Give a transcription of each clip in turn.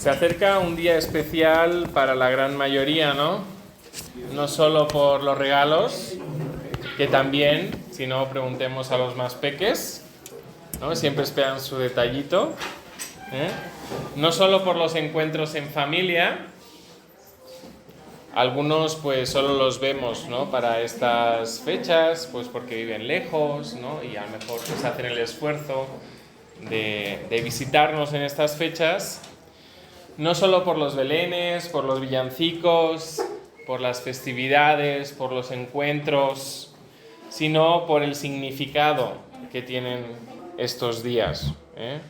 Se acerca un día especial para la gran mayoría, ¿no? No solo por los regalos, que también, si no, preguntemos a los más peques, ¿no? Siempre esperan su detallito, ¿eh? No solo por los encuentros en familia, algunos pues solo los vemos, ¿no? Para estas fechas, pues porque viven lejos, ¿no? Y a lo mejor pues hacen el esfuerzo de visitarnos en estas fechas. No solo por los belenes, por los villancicos, por las festividades, por los encuentros, sino por el significado que tienen estos días, ¿eh?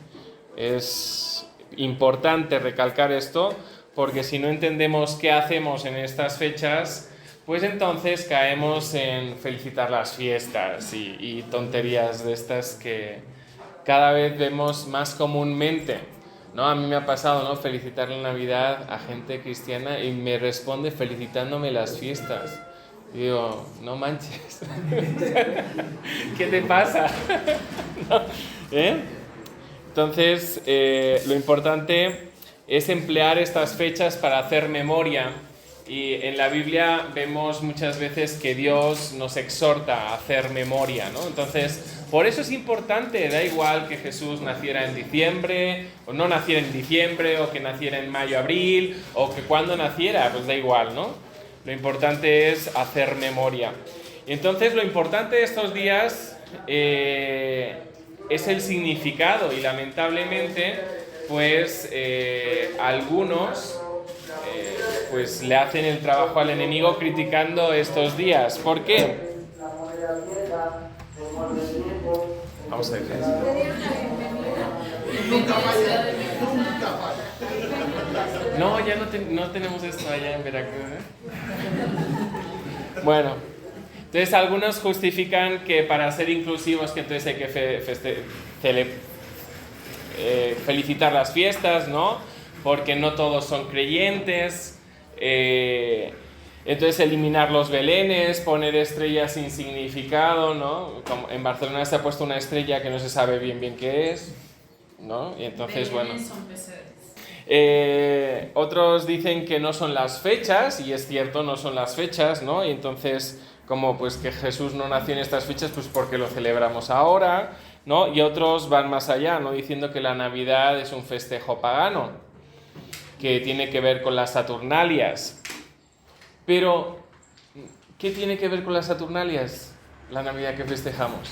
Es importante recalcar esto, porque si no entendemos qué hacemos en estas fechas, pues entonces caemos en felicitar las fiestas y tonterías de estas que cada vez vemos más comúnmente, ¿no? A mí me ha pasado, ¿no? Felicitar la Navidad a gente cristiana y me responde felicitándome las fiestas. Y digo, no manches, ¿qué te pasa? ¿No? ¿Eh? Entonces, lo importante es emplear estas fechas para hacer memoria. Y en la Biblia vemos muchas veces que Dios nos exhorta a hacer memoria, ¿no? Entonces, por eso es importante, da igual que Jesús naciera en diciembre, o no naciera en diciembre, o que naciera en mayo, abril, o que cuando naciera, pues da igual, ¿no? Lo importante es hacer memoria. Y entonces, lo importante de estos días es el significado, y lamentablemente, pues algunos pues le hacen el trabajo al enemigo criticando estos días. ¿Por qué? Vamos a ver. No, ya no tenemos esto allá en Veracruz, ¿eh? Bueno, entonces algunos justifican que para ser inclusivos que entonces hay que felicitar las fiestas, ¿no? Porque no todos son creyentes. Entonces eliminar los belenes, poner estrellas sin significado, ¿no? Como en Barcelona se ha puesto una estrella que no se sabe bien qué es, ¿no? Y entonces, bueno, otros dicen que no son las fechas, y es cierto, no son las fechas, ¿no? Y entonces, como pues que Jesús no nació en estas fechas, pues porque lo celebramos ahora, ¿no? Y otros van más allá, ¿no? Diciendo que la Navidad es un festejo pagano, que tiene que ver con las Saturnalias. Pero, ¿qué tiene que ver con las Saturnalias la Navidad que festejamos?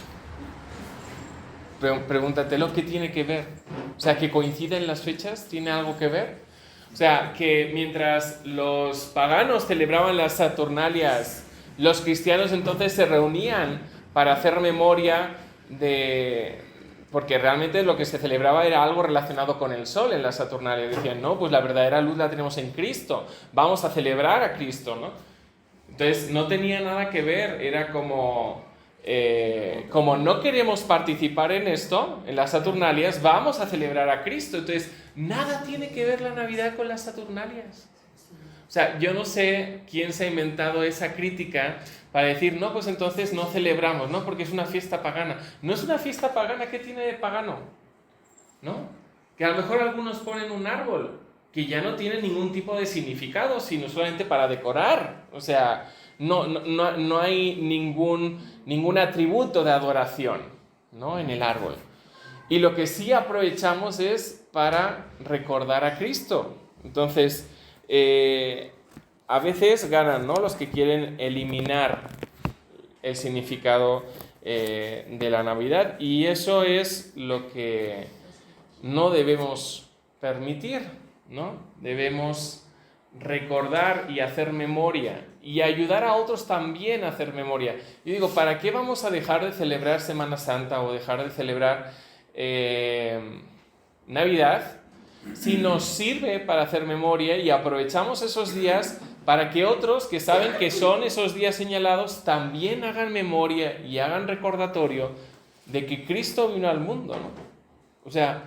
Pregúntatelo, ¿qué tiene que ver? O sea, ¿que coinciden las fechas? ¿Tiene algo que ver? O sea, que mientras los paganos celebraban las Saturnalias, los cristianos entonces se reunían para hacer memoria porque realmente lo que se celebraba era algo relacionado con el sol en la Saturnalia. Decían, no, pues la verdadera luz la tenemos en Cristo, vamos a celebrar a Cristo, ¿no? Entonces no tenía nada que ver, era como no queremos participar en esto, en las Saturnalias, vamos a celebrar a Cristo. Entonces nada tiene que ver la Navidad con las Saturnalias. O sea, yo no sé quién se ha inventado esa crítica para decir, no, pues entonces no celebramos, ¿no? Porque es una fiesta pagana. No es una fiesta pagana, ¿qué tiene de pagano? ¿No? Que a lo mejor algunos ponen un árbol que ya no tiene ningún tipo de significado, sino solamente para decorar. O sea, no hay ningún atributo de adoración, ¿no? En el árbol. Y lo que sí aprovechamos es para recordar a Cristo. Entonces, a veces ganan, ¿no? Los que quieren eliminar el significado de la Navidad, y eso es lo que no debemos permitir, ¿no? Debemos recordar y hacer memoria y ayudar a otros también a hacer memoria. Yo digo, ¿para qué vamos a dejar de celebrar Semana Santa o dejar de celebrar Navidad si nos sirve para hacer memoria y aprovechamos esos días para que otros que saben que son esos días señalados también hagan memoria y hagan recordatorio de que Cristo vino al mundo, ¿no? O sea,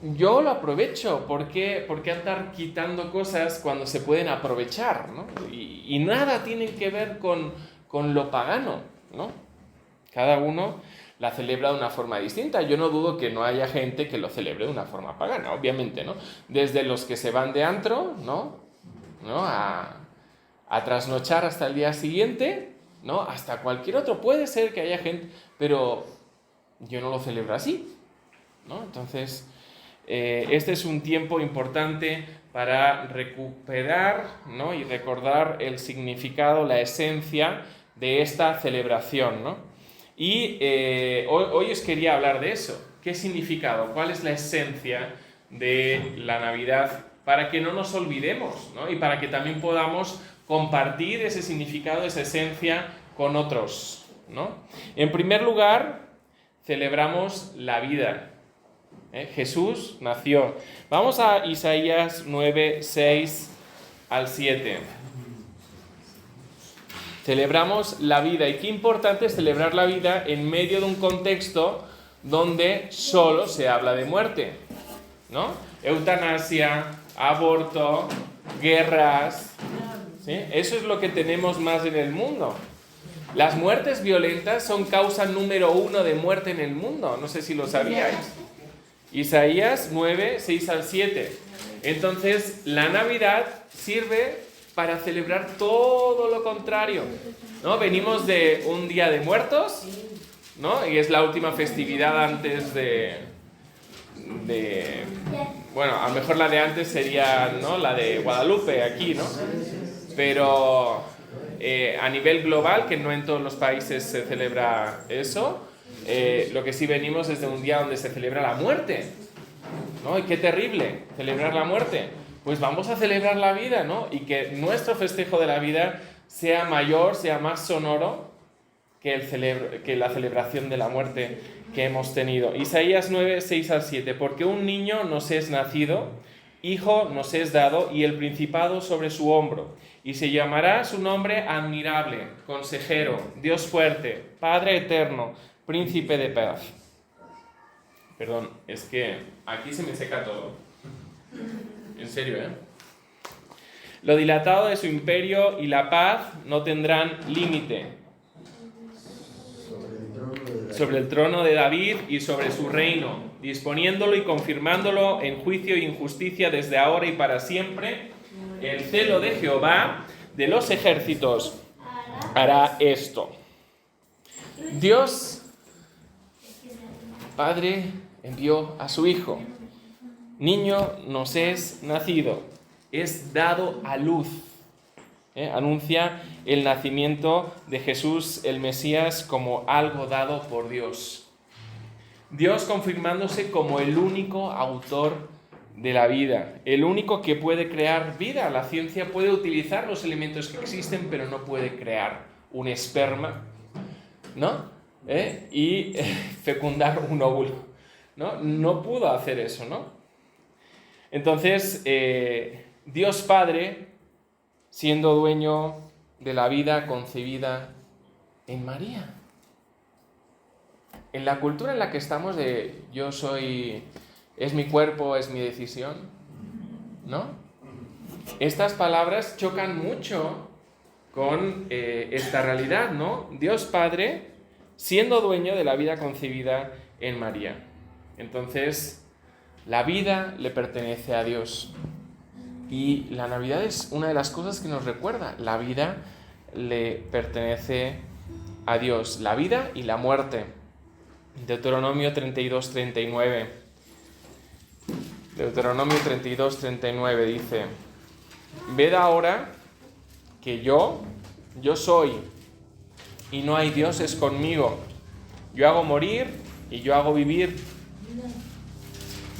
yo lo aprovecho. ¿Por qué andar quitando cosas cuando se pueden aprovechar, ¿no? Y nada tiene que ver con lo pagano, ¿no? Cada uno la celebra de una forma distinta. Yo no dudo que no haya gente que lo celebre de una forma pagana, obviamente, ¿no? Desde los que se van de antro, ¿no? A trasnochar hasta el día siguiente, ¿no? Hasta cualquier otro. Puede ser que haya gente, pero yo no lo celebro así, ¿no? Entonces, este es un tiempo importante para recuperar, ¿no? Y recordar el significado, la esencia de esta celebración, ¿no? Y hoy os quería hablar de eso. ¿Qué significado? ¿Cuál es la esencia de la Navidad? Para que no nos olvidemos, ¿no? Y para que también podamos compartir ese significado, esa esencia con otros, ¿no? En primer lugar, celebramos la vida. Jesús nació. Vamos a Isaías 9, 6 al 7. Celebramos la vida. Y qué importante es celebrar la vida en medio de un contexto donde solo se habla de muerte, ¿no? Eutanasia, aborto, guerras, ¿sí? Eso es lo que tenemos más en el mundo. Las muertes violentas son causa número 1 de muerte en el mundo. No sé si lo sabíais. Isaías 9, 6 al 7. Entonces, la Navidad sirve para celebrar todo lo contrario, ¿no? Venimos de un Día de Muertos, ¿no? Y es la última festividad antes bueno, a lo mejor la de antes sería, ¿no? La de Guadalupe aquí, ¿no? Pero a nivel global, que no en todos los países se celebra eso, lo que sí venimos es de un día donde se celebra la muerte, ¿no? Y qué terrible celebrar la muerte. Pues vamos a celebrar la vida, ¿no? Y que nuestro festejo de la vida sea mayor, sea más sonoro que la celebración de la muerte que hemos tenido. Isaías 9, 6 al 7. Porque un niño nos es nacido, hijo nos es dado, y el principado sobre su hombro. Y se llamará su nombre admirable, consejero, Dios fuerte, Padre eterno, príncipe de paz. Perdón, es que aquí se me seca todo. En serio, ¿eh? Lo dilatado de su imperio y la paz no tendrán límite. Sobre el trono de David y sobre su reino, disponiéndolo y confirmándolo en juicio y injusticia desde ahora y para siempre. El celo de Jehová de los ejércitos hará esto. Dios Padre envió a su Hijo. Niño nos es nacido, es dado a luz. Anuncia el nacimiento de Jesús, el Mesías, como algo dado por Dios. Dios confirmándose como el único autor de la vida, el único que puede crear vida. La ciencia puede utilizar los elementos que existen, pero no puede crear un esperma, ¿no? Y fecundar un óvulo, ¿no? No pudo hacer eso, ¿no? Entonces, Dios Padre, siendo dueño de la vida concebida en María. En la cultura en la que estamos de yo soy, es mi cuerpo, es mi decisión, ¿no? Estas palabras chocan mucho con esta realidad, ¿no? Dios Padre, siendo dueño de la vida concebida en María. Entonces, la vida le pertenece a Dios. Y la Navidad es una de las cosas que nos recuerda. La vida le pertenece a Dios. La vida y la muerte. Deuteronomio 32, 39. Deuteronomio 32, 39 dice: Ved ahora que yo soy, y no hay dioses conmigo. Yo hago morir y yo hago vivir.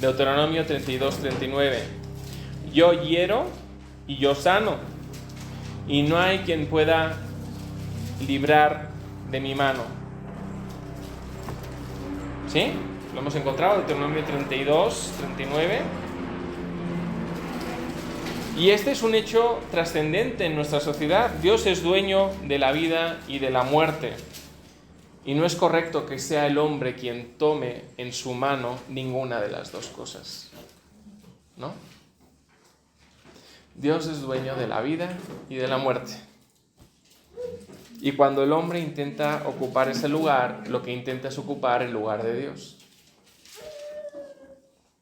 Deuteronomio 32, 39. Yo hiero y yo sano, y no hay quien pueda librar de mi mano. ¿Sí? Lo hemos encontrado, Deuteronomio 32, 39. Y este es un hecho trascendente en nuestra sociedad. Dios es dueño de la vida y de la muerte. Y no es correcto que sea el hombre quien tome en su mano ninguna de las dos cosas, ¿no? Dios es dueño de la vida y de la muerte. Y cuando el hombre intenta ocupar ese lugar, lo que intenta es ocupar el lugar de Dios.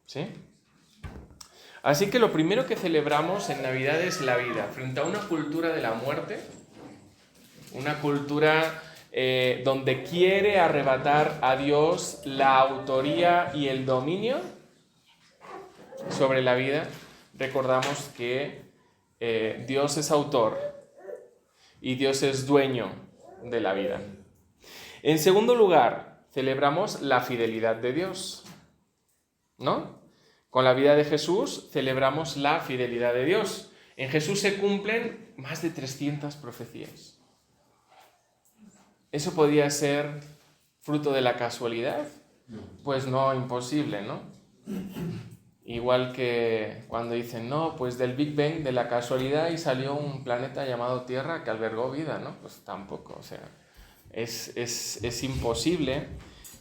¿Sí? Así que lo primero que celebramos en Navidad es la vida, frente a una cultura de la muerte, una cultura donde quiere arrebatar a Dios la autoría y el dominio sobre la vida. Recordamos que Dios es autor y Dios es dueño de la vida. En segundo lugar, celebramos la fidelidad de Dios, ¿no? Con la vida de Jesús celebramos la fidelidad de Dios. En Jesús se cumplen más de 300 profecías. ¿Eso podría ser fruto de la casualidad? Pues no, imposible, ¿no? Igual que cuando dicen, no, pues del Big Bang, de la casualidad, y salió un planeta llamado Tierra que albergó vida, ¿no? Pues tampoco, o sea, es imposible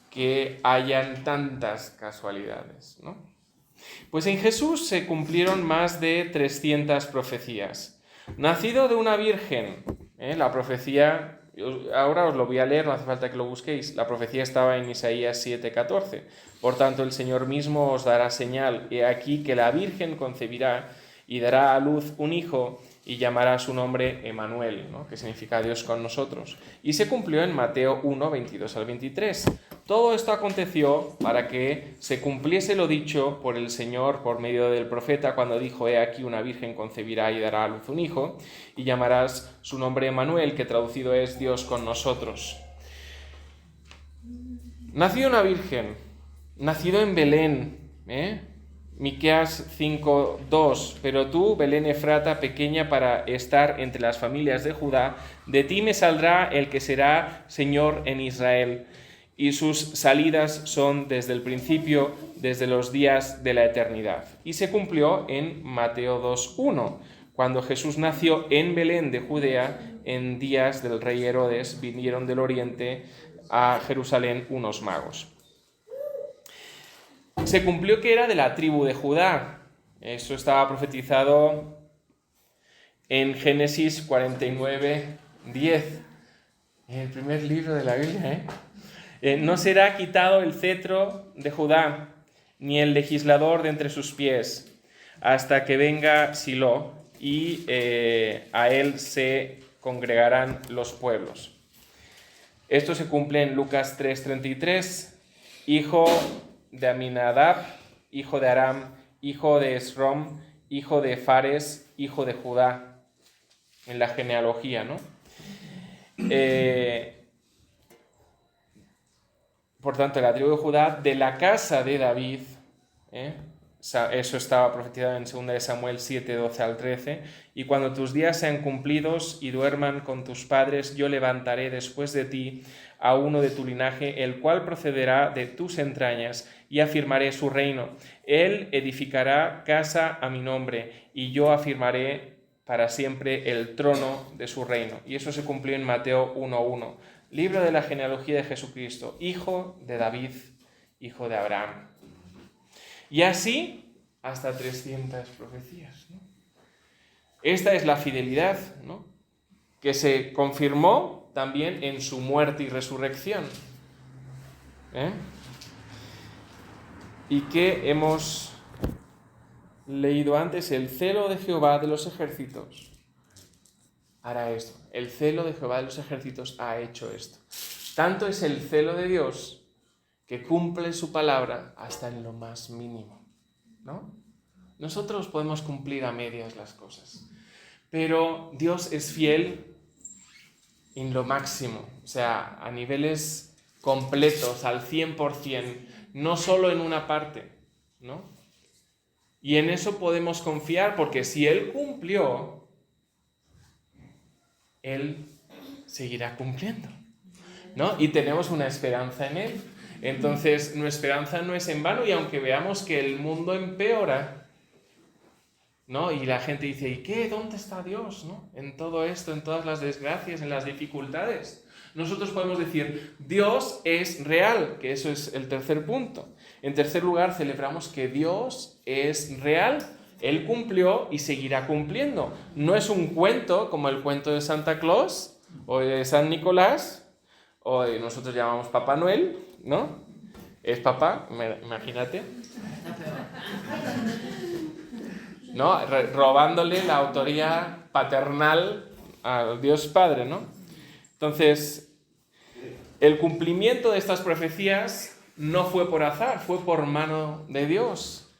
que hayan tantas casualidades, ¿no? Pues en Jesús se cumplieron más de 300 profecías. Nacido de una virgen, la profecía, ahora os lo voy a leer, no hace falta que lo busquéis, la profecía estaba en Isaías 7:14. Por tanto, el Señor mismo os dará señal, he aquí que la virgen concebirá y dará a luz un hijo y llamará su nombre Emmanuel, ¿no? Que significa Dios con nosotros. Y se cumplió en Mateo 1, 22 al 23. Todo esto aconteció para que se cumpliese lo dicho por el Señor por medio del profeta cuando dijo, he aquí una virgen concebirá y dará a luz un hijo y llamarás su nombre Emmanuel, que traducido es Dios con nosotros. Nacido una virgen, nacido en Belén, Miqueas 5:2, pero tú, Belén Efrata, pequeña para estar entre las familias de Judá, de ti me saldrá el que será Señor en Israel, y sus salidas son desde el principio, desde los días de la eternidad. Y se cumplió en Mateo 2:1, cuando Jesús nació en Belén de Judea, en días del rey Herodes, vinieron del oriente a Jerusalén unos magos. Se cumplió que era de la tribu de Judá. Eso estaba profetizado en Génesis 49:10, en el primer libro de la Biblia. No será quitado el cetro de Judá, ni el legislador de entre sus pies, hasta que venga Silo, y a él se congregarán los pueblos. Esto se cumple en Lucas 3:33, hijo de Aminadab, hijo de Aram, hijo de Esrom, hijo de Fares, hijo de Judá, en la genealogía, ¿no? Por tanto, la tribu de Judá, de la casa de David, eso estaba profetizado en 2 Samuel 7:12 al 13, y cuando tus días sean cumplidos y duerman con tus padres, yo levantaré después de ti a uno de tu linaje, el cual procederá de tus entrañas, y afirmaré su reino. Él edificará casa a mi nombre, y yo afirmaré para siempre el trono de su reino. Y eso se cumplió en Mateo 1:1. Libro de la genealogía de Jesucristo, hijo de David, hijo de Abraham. Y así hasta 300 profecías, ¿no? Esta es la fidelidad, ¿no?, que se confirmó también en su muerte y resurrección. Y que hemos leído antes, el celo de Jehová de los ejércitos hará esto. El celo de Jehová de los ejércitos ha hecho esto. Tanto es el celo de Dios que cumple su palabra hasta en lo más mínimo, ¿no? Nosotros podemos cumplir a medias las cosas, pero Dios es fiel en lo máximo, o sea, a niveles completos, al 100%, no solo en una parte, ¿no? Y en eso podemos confiar, porque si Él cumplió, Él seguirá cumpliendo, ¿no? Y tenemos una esperanza en Él. Entonces, nuestra esperanza no es en vano, y aunque veamos que el mundo empeora, ¿no?, y la gente dice, ¿y qué? ¿Dónde está Dios, ¿no?, en todo esto, en todas las desgracias, en las dificultades? Nosotros podemos decir, Dios es real, que eso es el tercer punto. En tercer lugar, celebramos que Dios es real. Él cumplió y seguirá cumpliendo. No es un cuento como el cuento de Santa Claus, o de San Nicolás, o de, nosotros llamamos Papá Noel, ¿no? Es papá, imagínate. ¿No? Robándole la autoría paternal al Dios Padre, ¿no? Entonces, el cumplimiento de estas profecías no fue por azar, fue por mano de Dios.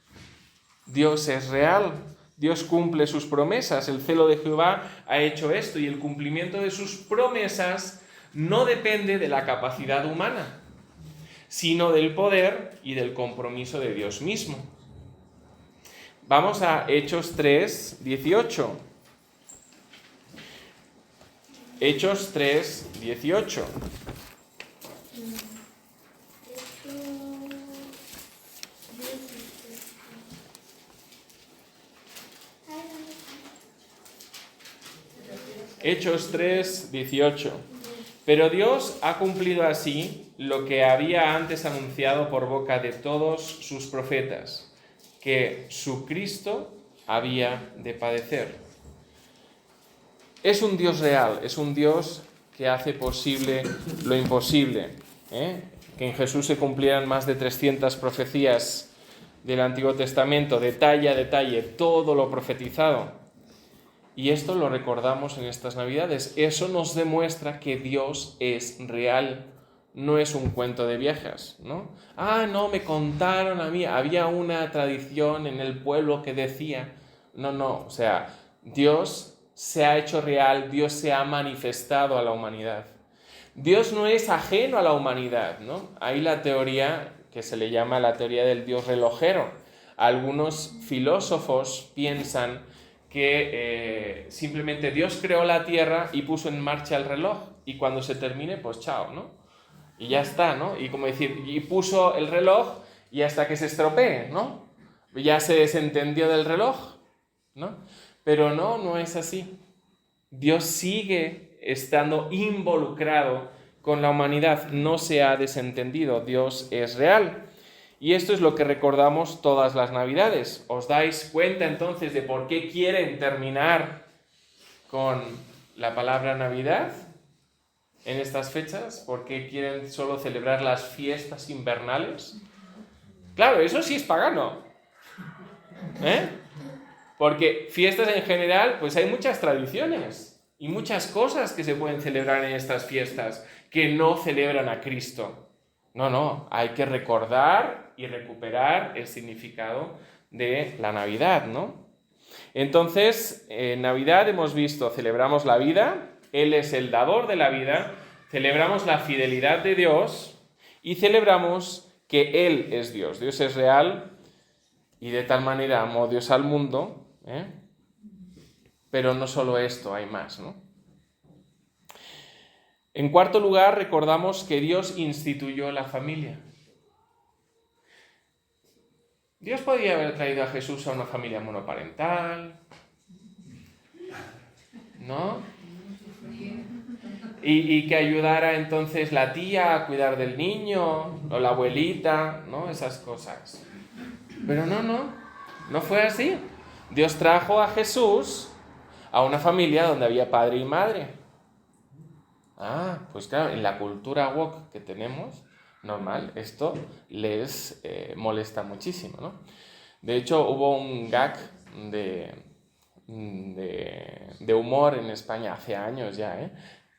Dios es real, Dios cumple sus promesas, el celo de Jehová ha hecho esto, y el cumplimiento de sus promesas no depende de la capacidad humana, sino del poder y del compromiso de Dios mismo. Vamos a Hechos 3, 18. Hechos 3, 18. Hechos 3, 18. Pero Dios ha cumplido así lo que había antes anunciado por boca de todos sus profetas, que su Cristo había de padecer. Es un Dios real, es un Dios que hace posible lo imposible, que en Jesús se cumplieran más de 300 profecías del Antiguo Testamento, detalle a detalle, todo lo profetizado. Y esto lo recordamos en estas Navidades. Eso nos demuestra que Dios es real, no es un cuento de viejas, ¿no? No, me contaron a mí, había una tradición en el pueblo que decía... No, o sea, Dios se ha hecho real, Dios se ha manifestado a la humanidad. Dios no es ajeno a la humanidad, ¿no? Hay la teoría que se le llama la teoría del Dios relojero. Algunos filósofos piensan que simplemente Dios creó la tierra y puso en marcha el reloj, y cuando se termine, pues chao, ¿no? Y ya está, ¿no? Y como decir, y puso el reloj y hasta que se estropee, ¿no? Ya se desentendió del reloj, ¿no? Pero no es así. Dios sigue estando involucrado con la humanidad, no se ha desentendido, Dios es real. Y esto es lo que recordamos todas las Navidades. ¿Os dais cuenta entonces de por qué quieren terminar con la palabra Navidad en estas fechas? ¿Por qué quieren solo celebrar las fiestas invernales? Claro, eso sí es pagano. Porque fiestas en general, pues hay muchas tradiciones y muchas cosas que se pueden celebrar en estas fiestas que no celebran a Cristo. No, hay que recordar y recuperar el significado de la Navidad, ¿no? Entonces, en Navidad hemos visto, celebramos la vida, Él es el dador de la vida, celebramos la fidelidad de Dios y celebramos que Él es Dios. Dios es real y de tal manera amó Dios al mundo, pero no solo esto, hay más, ¿no? En cuarto lugar, recordamos que Dios instituyó la familia. Dios podía haber traído a Jesús a una familia monoparental, ¿no? Y que ayudara entonces la tía a cuidar del niño, o la abuelita, ¿no? Esas cosas. Pero no fue así. Dios trajo a Jesús a una familia donde había padre y madre. Pues claro, en la cultura woke que tenemos, normal, esto les molesta muchísimo, ¿no? De hecho, hubo un gag de humor en España hace años ya,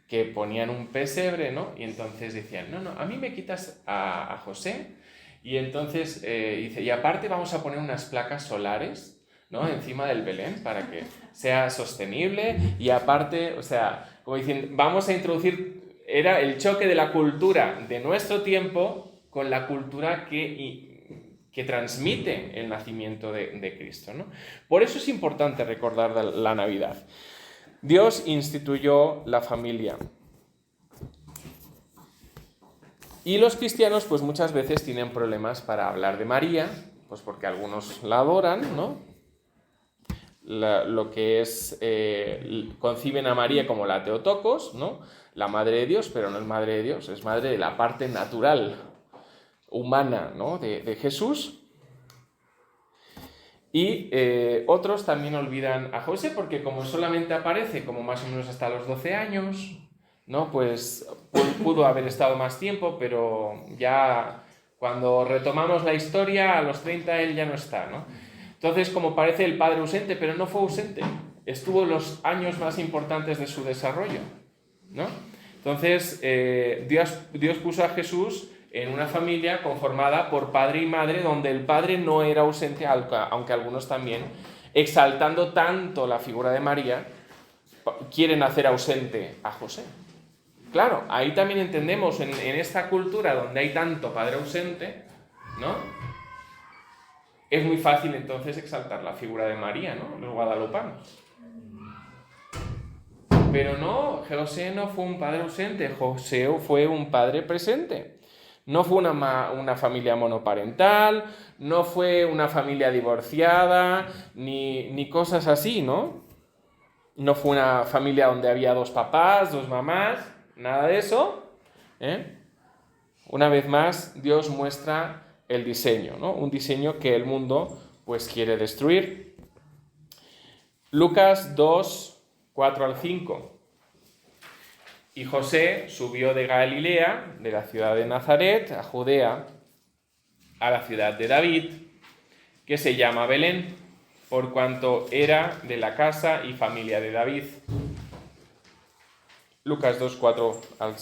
que ponían un pesebre, ¿no? Y entonces decían, no, a mí me quitas a José, y entonces dice, y aparte vamos a poner unas placas solares, ¿no? Encima del Belén para que sea sostenible, y aparte, o sea, como diciendo, vamos a introducir, era el choque de la cultura de nuestro tiempo con la cultura que transmite el nacimiento de Cristo, ¿no? Por eso es importante recordar la Navidad. Dios instituyó la familia. Y los cristianos, pues muchas veces tienen problemas para hablar de María, pues porque algunos la adoran, ¿no? Lo que es, conciben a María como la Teotocos, ¿no? La Madre de Dios, pero no es Madre de Dios, es Madre de la parte natural, humana, ¿no? de Jesús. Y otros también olvidan a José porque como solamente aparece como más o menos hasta los 12 años, ¿no? Pues pudo haber estado más tiempo, pero ya cuando retomamos la historia, a los 30 él ya no está, ¿no? Entonces, como parece el padre ausente, pero no fue ausente, estuvo los años más importantes de su desarrollo, ¿no? Entonces, Dios puso a Jesús en una familia conformada por padre y madre, donde el padre no era ausente, aunque algunos también, exaltando tanto la figura de María, quieren hacer ausente a José. Claro, ahí también entendemos, en esta cultura donde hay tanto padre ausente, ¿no? Es muy fácil entonces exaltar la figura de María, ¿no? Los guadalupanos. Pero no, José no fue un padre ausente, José fue un padre presente. No fue una familia monoparental, no fue una familia divorciada, ni cosas así, ¿no? No fue una familia donde había 2 papás, 2 mamás, nada de eso, ¿eh? Una vez más, Dios muestra el diseño, ¿no? Un diseño que el mundo pues quiere destruir. Lucas 2, 4 al 5. Y José subió de Galilea, de la ciudad de Nazaret, a Judea, a la ciudad de David, que se llama Belén, por cuanto era de la casa y familia de David. Lucas 2, 4 al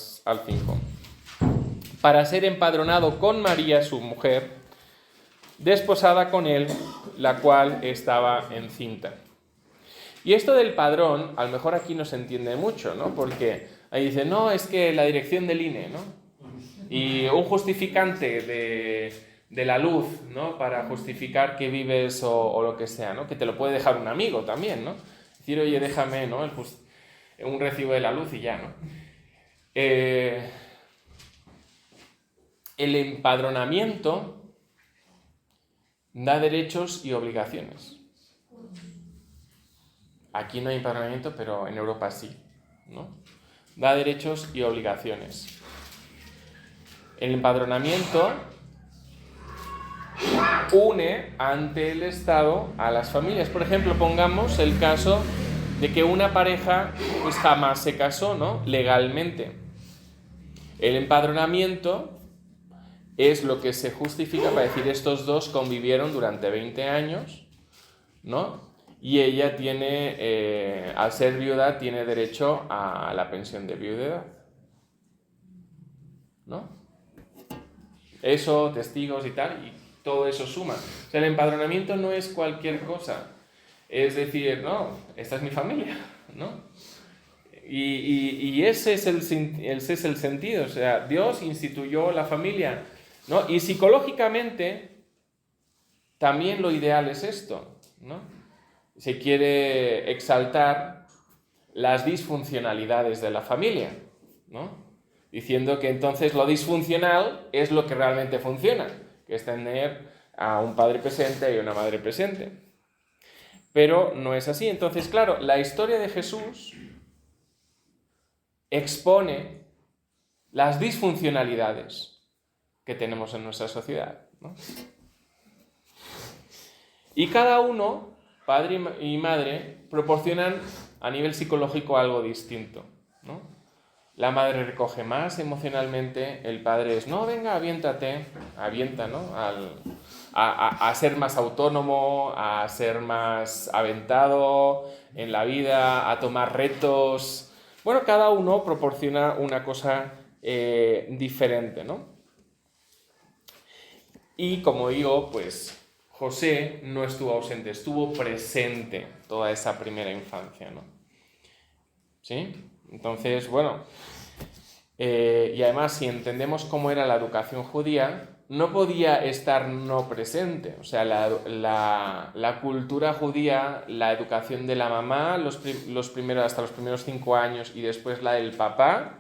5. Para ser empadronado con María, su mujer, desposada con él, la cual estaba encinta. Y esto del padrón, a lo mejor aquí no se entiende mucho, ¿no? Porque ahí dice, no, es que la dirección del INE, ¿no? Y un justificante de la luz, ¿no? Para justificar que vives o lo que sea, ¿no? Que te lo puede dejar un amigo también, ¿no? Decir, oye, déjame, ¿no? Un recibo de la luz y ya, ¿no? El empadronamiento da derechos y obligaciones. Aquí no hay empadronamiento, pero en Europa sí, ¿no? Da derechos y obligaciones. El empadronamiento une ante el Estado a las familias. Por ejemplo, pongamos el caso de que una pareja pues jamás se casó, ¿no? Legalmente. El empadronamiento es lo que se justifica para decir estos dos convivieron durante 20 años, ¿no? Y ella tiene, al ser viuda, tiene derecho a la pensión de viudedad, ¿no? Eso, testigos y tal, y todo eso suma. O sea, el empadronamiento no es cualquier cosa. Es decir, no, esta es mi familia, ¿no? Y ese es el sentido. O sea, Dios instituyó la familia, ¿no? Y psicológicamente también lo ideal es esto, ¿no? Se quiere exaltar las disfuncionalidades de la familia, ¿no? Diciendo que entonces lo disfuncional es lo que realmente funciona, que es tener a un padre presente y una madre presente. Pero no es así. Entonces, claro, la historia de Jesús expone las disfuncionalidades que tenemos en nuestra sociedad, ¿no? Y cada uno, padre y madre, proporcionan a nivel psicológico algo distinto, ¿no? La madre recoge más emocionalmente, el padre es, no, venga, avienta, ¿no? A ser más autónomo, a ser más aventado en la vida, a tomar retos. Bueno, cada uno proporciona una cosa diferente, ¿no? Y como digo, pues José no estuvo ausente, estuvo presente toda esa primera infancia, ¿no? ¿Sí? Entonces, bueno, y además si entendemos cómo era la educación judía, no podía estar no presente. O sea, la cultura judía, la educación de la mamá, hasta los primeros 5 años y después la del papá,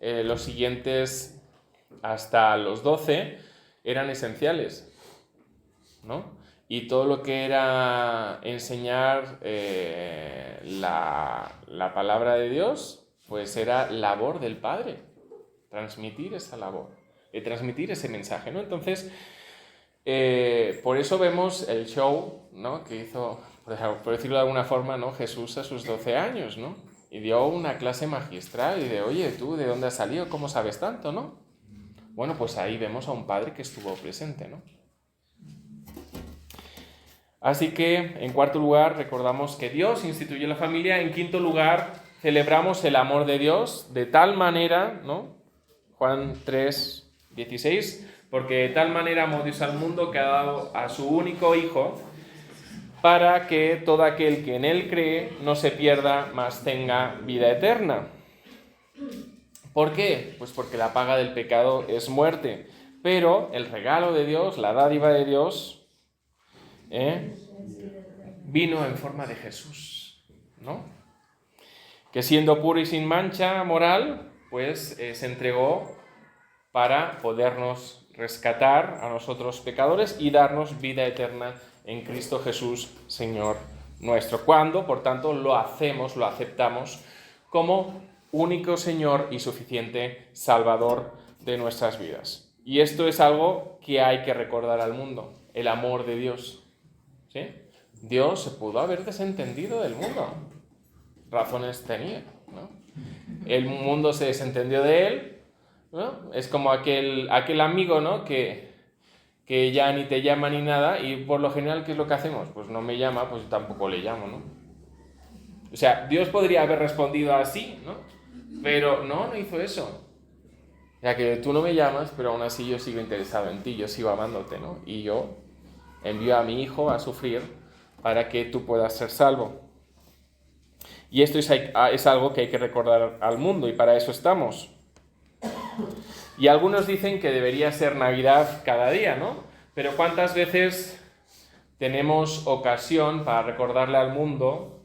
los siguientes hasta los 12, eran esenciales, ¿no? Y todo lo que era enseñar la palabra de Dios, pues era labor del padre, transmitir esa labor, transmitir ese mensaje, ¿no? Entonces, por eso vemos el show, ¿no? Que hizo, por decirlo de alguna forma, ¿no? Jesús a sus 12 años, ¿no? y dio una clase magistral y de, oye, tú, ¿de dónde has salido? ¿Cómo sabes tanto, no? Bueno, pues ahí vemos a un padre que estuvo presente, ¿no? Así que, en cuarto lugar, recordamos que Dios instituyó la familia. En quinto lugar, celebramos el amor de Dios de tal manera, ¿no? Juan 3:16, porque de tal manera amó Dios al mundo que ha dado a su único Hijo, para que todo aquel que en Él cree no se pierda, mas tenga vida eterna. ¿Por qué? Pues porque la paga del pecado es muerte. Pero el regalo de Dios, la dádiva de Dios, vino en forma de Jesús, ¿no? Que siendo puro y sin mancha moral, pues se entregó para podernos rescatar a nosotros pecadores y darnos vida eterna en Cristo Jesús, Señor nuestro. Cuando, por tanto, lo aceptamos como único Señor y suficiente Salvador de nuestras vidas. Y esto es algo que hay que recordar al mundo, el amor de Dios, ¿sí? Dios se pudo haber desentendido del mundo. Razones tenía, ¿no? El mundo se desentendió de él, ¿no? Es como aquel amigo, ¿no? que ya ni te llama ni nada, y por lo general, ¿qué es lo que hacemos? Pues no me llama, pues tampoco le llamo, ¿no? O sea, Dios podría haber respondido así, ¿no? Pero no hizo eso. Ya que tú no me llamas, pero aún así yo sigo interesado en ti, yo sigo amándote, ¿no? Y yo envío a mi Hijo a sufrir para que tú puedas ser salvo. Y esto es algo que hay que recordar al mundo, y para eso estamos. Y algunos dicen que debería ser Navidad cada día, ¿no? Pero ¿cuántas veces tenemos ocasión para recordarle al mundo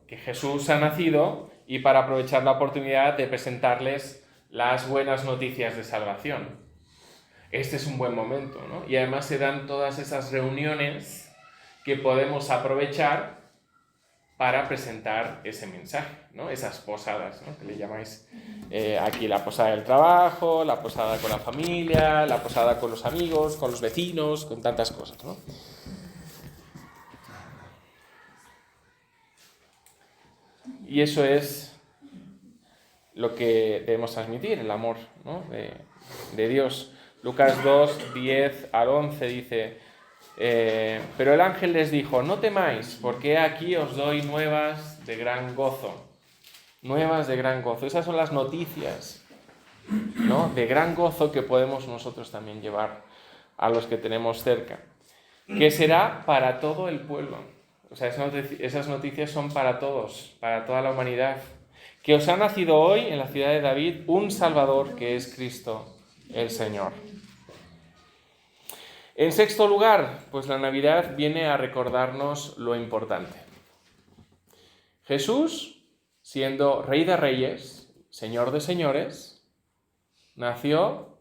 que Jesús ha nacido y para aprovechar la oportunidad de presentarles las buenas noticias de salvación? Este es un buen momento, ¿no? Y además se dan todas esas reuniones que podemos aprovechar para presentar ese mensaje, ¿no? Esas posadas, ¿no? Que le llamáis aquí la posada del trabajo, la posada con la familia, la posada con los amigos, con los vecinos, con tantas cosas, ¿no? Y eso es lo que debemos transmitir, el amor, ¿no? de Dios. Lucas 2, 10 al 11 dice: pero el ángel les dijo, no temáis, porque aquí os doy nuevas de gran gozo. Nuevas de gran gozo. Esas son las noticias, ¿no? De gran gozo que podemos nosotros también llevar a los que tenemos cerca. Que será para todo el pueblo. O sea, esas noticias son para todos, para toda la humanidad. Que os ha nacido hoy en la ciudad de David un Salvador, que es Cristo el Señor. En sexto lugar, pues la Navidad viene a recordarnos lo importante. Jesús, siendo Rey de Reyes, Señor de Señores, nació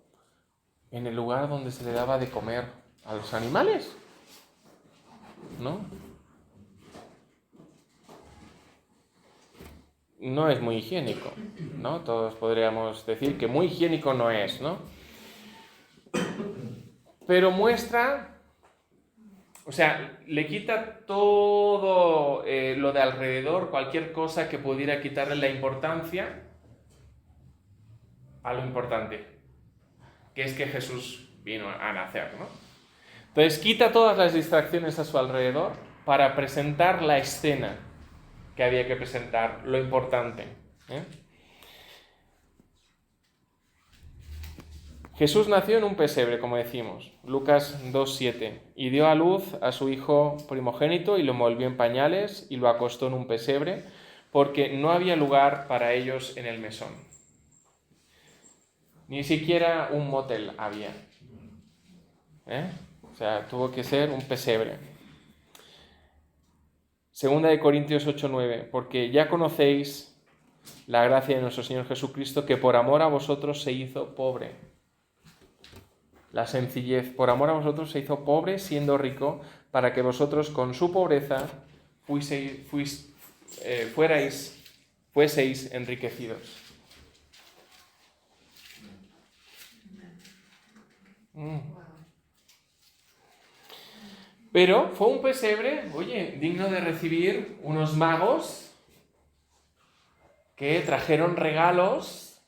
en el lugar donde se le daba de comer a los animales, ¿no? No es muy higiénico, ¿no? Todos podríamos decir que muy higiénico no es, ¿no? Pero muestra, o sea, le quita todo lo de alrededor, cualquier cosa que pudiera quitarle la importancia a lo importante, que es que Jesús vino a nacer, ¿no? Entonces quita todas las distracciones a su alrededor para presentar la escena que había que presentar, lo importante, ¿eh? Jesús nació en un pesebre, como decimos, Lucas 2:7, y dio a luz a su hijo primogénito y lo envolvió en pañales y lo acostó en un pesebre, porque no había lugar para ellos en el mesón. Ni siquiera un motel había, ¿eh? O sea, tuvo que ser un pesebre. Segunda de Corintios 8:9, porque ya conocéis la gracia de nuestro Señor Jesucristo, que por amor a vosotros se hizo pobre. La sencillez, por amor a vosotros se hizo pobre siendo rico, para que vosotros con su pobreza fueseis enriquecidos. Pero fue un pesebre, oye, digno de recibir unos magos que trajeron regalos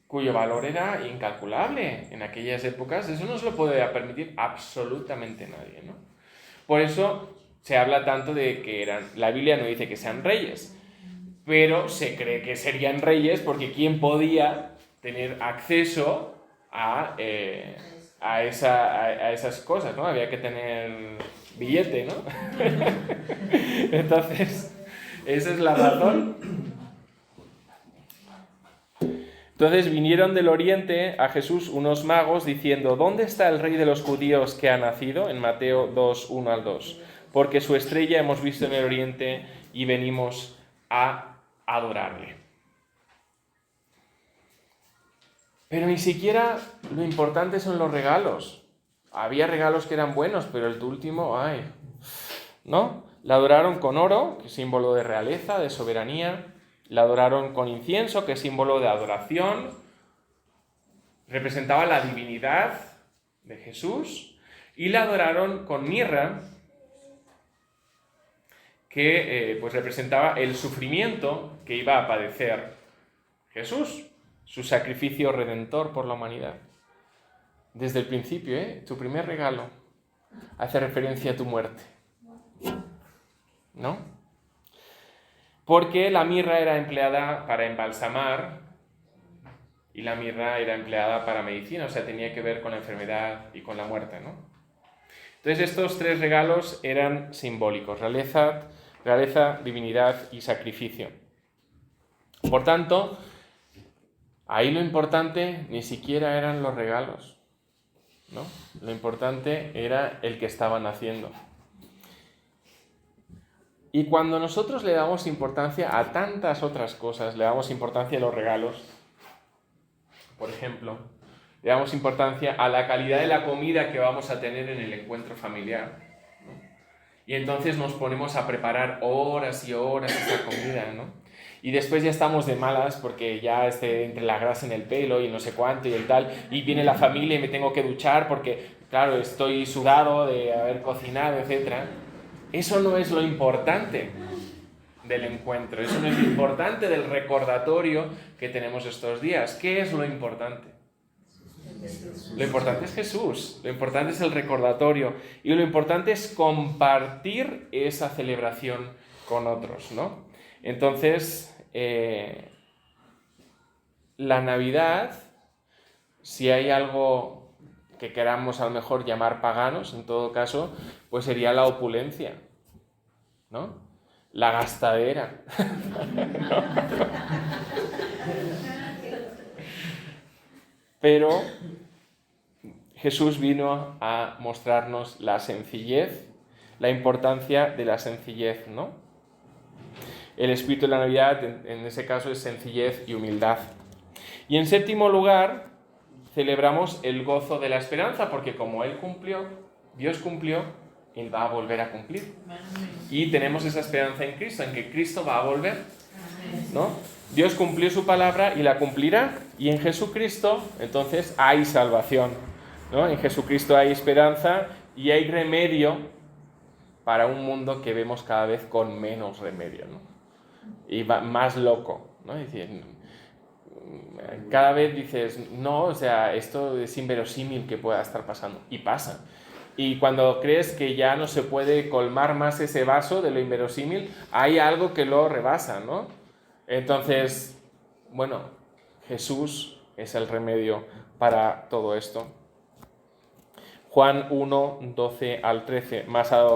cuyo valor era incalculable. En aquellas épocas eso no se lo podía permitir absolutamente nadie, ¿no? Por eso se habla tanto de que eran... La Biblia no dice que sean reyes, pero se cree que serían reyes porque ¿quién podía tener acceso a esas cosas, ¿no? Había que tener billete, ¿no? Entonces, esa es la razón. Entonces vinieron del oriente a Jesús unos magos diciendo: ¿dónde está el rey de los judíos que ha nacido? En Mateo 2, 1 al 2. Porque su estrella hemos visto en el oriente y venimos a adorarle. Pero ni siquiera lo importante son los regalos. Había regalos que eran buenos, pero el último, ¡ay! ¿No? La adoraron con oro, que es símbolo de realeza, de soberanía. La adoraron con incienso, que es símbolo de adoración. Representaba la divinidad de Jesús. Y la adoraron con mirra, que pues representaba el sufrimiento que iba a padecer Jesús, su sacrificio redentor por la humanidad. Desde el principio, tu primer regalo hace referencia a tu muerte, ¿no? Porque la mirra era empleada para embalsamar y la mirra era empleada para medicina, o sea, tenía que ver con la enfermedad y con la muerte, ¿no? Entonces estos tres regalos eran simbólicos: realeza, divinidad y sacrificio. Por tanto, ahí lo importante ni siquiera eran los regalos, ¿no? Lo importante era el que estaban haciendo. Y cuando nosotros le damos importancia a tantas otras cosas, le damos importancia a los regalos, por ejemplo, le damos importancia a la calidad de la comida que vamos a tener en el encuentro familiar, ¿no? Y entonces nos ponemos a preparar horas y horas esa comida, ¿no? Y después ya estamos de malas porque ya entre la grasa en el pelo y no sé cuánto y el tal, y viene la familia y me tengo que duchar porque, claro, estoy sudado de haber cocinado, etc. Eso no es lo importante del encuentro, eso no es lo importante del recordatorio que tenemos estos días. ¿Qué es lo importante? Lo importante es Jesús, lo importante es el recordatorio y lo importante es compartir esa celebración con otros, ¿no? Entonces, la Navidad, si hay algo que queramos a lo mejor llamar paganos, en todo caso, pues sería la opulencia, ¿no? La gastadera. Pero Jesús vino a mostrarnos la sencillez, la importancia de la sencillez, ¿no? El espíritu de la Navidad, en ese caso, es sencillez y humildad. Y en séptimo lugar, celebramos el gozo de la esperanza, porque como Él cumplió, Dios cumplió, Él va a volver a cumplir. Y tenemos esa esperanza en Cristo, en que Cristo va a volver, ¿no? Dios cumplió su palabra y la cumplirá, y en Jesucristo, entonces, hay salvación, ¿no? En Jesucristo hay esperanza y hay remedio para un mundo que vemos cada vez con menos remedio, ¿no? Y va más loco, ¿no? Es decir, cada vez dices, no, o sea, esto es inverosímil que pueda estar pasando, y pasa. Y cuando crees que ya no se puede colmar más ese vaso de lo inverosímil, hay algo que lo rebasa, ¿no? Entonces, bueno, Jesús es el remedio para todo esto. Juan 1, 12 al 13, más a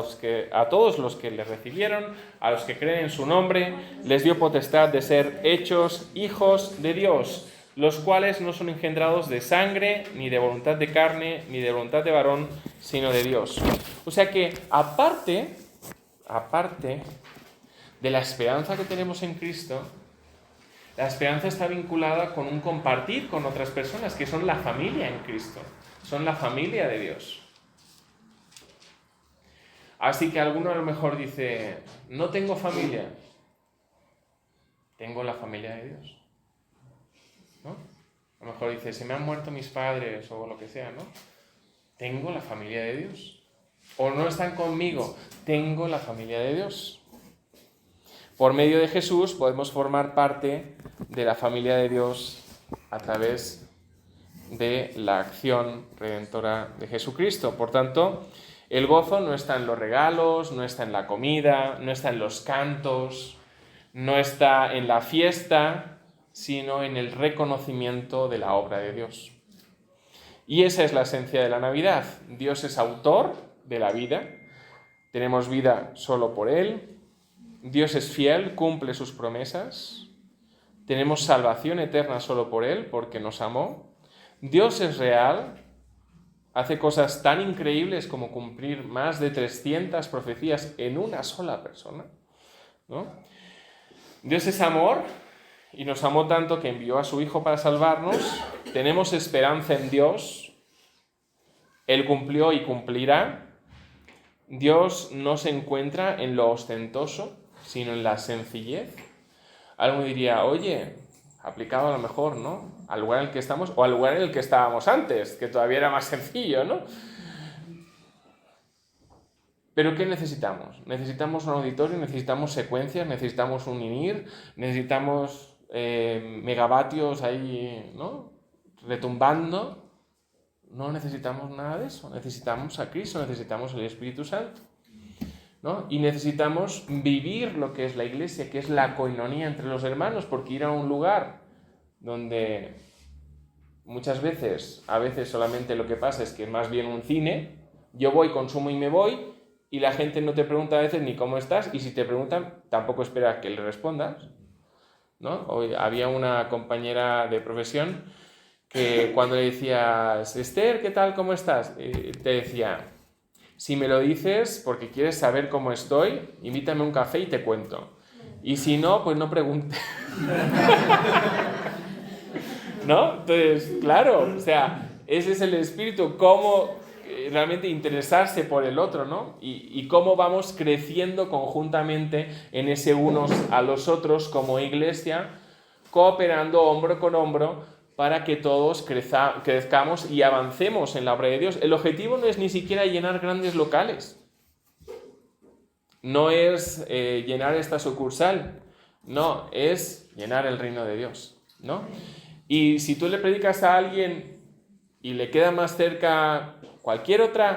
todos los que le recibieron, a los que creen en su nombre, les dio potestad de ser hechos hijos de Dios, los cuales no son engendrados de sangre, ni de voluntad de carne, ni de voluntad de varón, sino de Dios. O sea que, aparte de la esperanza que tenemos en Cristo, la esperanza está vinculada con un compartir con otras personas que son la familia en Cristo. Son la familia de Dios. Así que alguno a lo mejor dice, no tengo familia. Tengo la familia de Dios, ¿no? A lo mejor dice, se me han muerto mis padres o lo que sea, ¿no? Tengo la familia de Dios. O no están conmigo. Tengo la familia de Dios. por medio de Jesús podemos formar parte de la familia de Dios a través de la acción redentora de Jesucristo. Por tanto, el gozo no está en los regalos, no está en la comida, no está en los cantos, no está en la fiesta, sino en el reconocimiento de la obra de Dios. Y esa es la esencia de la Navidad. Dios es autor de la vida, tenemos vida solo por Él, Dios es fiel, cumple sus promesas, tenemos salvación eterna solo por Él, porque nos amó. Dios es real, hace cosas tan increíbles como cumplir más de 300 profecías en una sola persona, ¿no? Dios es amor y nos amó tanto que envió a su Hijo para salvarnos. Tenemos esperanza en Dios. Él cumplió y cumplirá. Dios no se encuentra en lo ostentoso, sino en la sencillez. Alguno diría, oye, aplicado a lo mejor, ¿no?, al lugar en el que estamos o al lugar en el que estábamos antes, que todavía era más sencillo, ¿no? ¿Pero qué necesitamos? Necesitamos un auditorio, necesitamos secuencias, necesitamos un INIR, necesitamos megavatios ahí, ¿no?, retumbando. No necesitamos nada de eso. Necesitamos a Cristo, necesitamos el Espíritu Santo, ¿no? Y necesitamos vivir lo que es la Iglesia, que es la coinonía entre los hermanos, porque ir a un lugar donde muchas veces, a veces solamente lo que pasa es que es más bien un cine, yo voy, consumo y me voy, y la gente no te pregunta a veces ni cómo estás, y si te preguntan, tampoco espera que le respondas, ¿no? Hoy había una compañera de profesión que cuando le decías, Esther, ¿qué tal? ¿Cómo estás? Te decía, si me lo dices porque quieres saber cómo estoy, invítame a un café y te cuento. Y si no, pues no preguntes. ¿No? Entonces, claro, o sea, ese es el espíritu, cómo realmente interesarse por el otro, ¿no? Y cómo vamos creciendo conjuntamente en ese unos a los otros como iglesia, cooperando hombro con hombro para que todos crezcamos y avancemos en la obra de Dios. El objetivo no es ni siquiera llenar grandes locales, no es llenar esta sucursal, no, es llenar el reino de Dios, ¿no? Y si tú le predicas a alguien y le queda más cerca cualquier otra,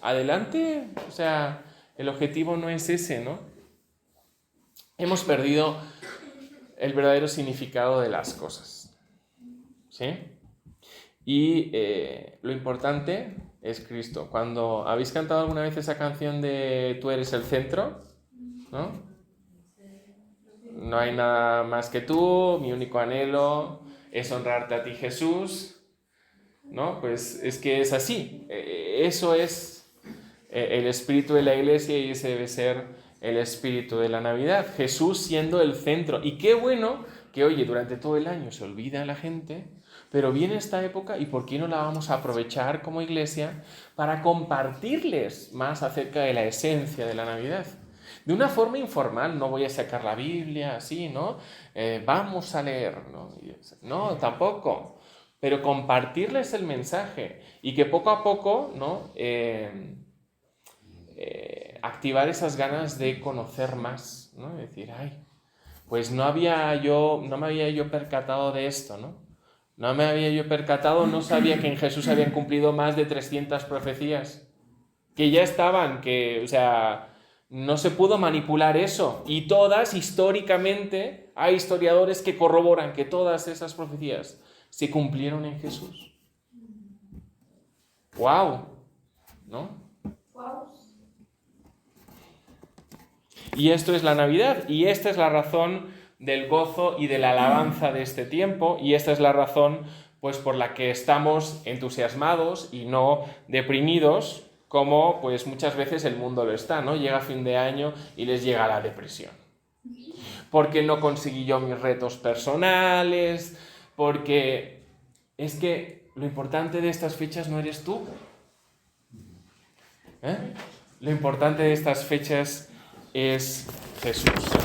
adelante. O sea, el objetivo no es ese, ¿no? Hemos perdido el verdadero significado de las cosas, ¿sí? Y lo importante es Cristo. Cuando habéis cantado alguna vez esa canción de Tú eres el centro, ¿no? No hay nada más que tú, mi único anhelo es honrarte a ti, Jesús, ¿no? Pues es que es así. Eso es el espíritu de la iglesia y ese debe ser el espíritu de la Navidad. Jesús siendo el centro. Y qué bueno que, oye, durante todo el año se olvida la gente, pero viene esta época y ¿por qué no la vamos a aprovechar como iglesia para compartirles más acerca de la esencia de la Navidad? De una forma informal, no voy a sacar la Biblia así, ¿no? Vamos a leer, ¿no? No, tampoco. Pero compartirles el mensaje y que poco a poco, ¿no? Activar esas ganas de conocer más, ¿no? Decir, ay, pues no me había yo percatado de esto, ¿no? No me había yo percatado, no sabía que en Jesús habían cumplido más de 300 profecías, que ya estaban, o sea, no se pudo manipular eso. Y todas, históricamente, hay historiadores que corroboran que todas esas profecías se cumplieron en Jesús. ¡Wow! ¿No? Wow. Y esto es la Navidad, y esta es la razón del gozo y de la alabanza de este tiempo, y esta es la razón, pues, por la que estamos entusiasmados y no deprimidos, como pues muchas veces el mundo lo está, ¿no? Llega fin de año y les llega la depresión. Porque no conseguí yo mis retos personales, porque es que lo importante de estas fechas no eres tú. Lo importante de estas fechas es Jesús.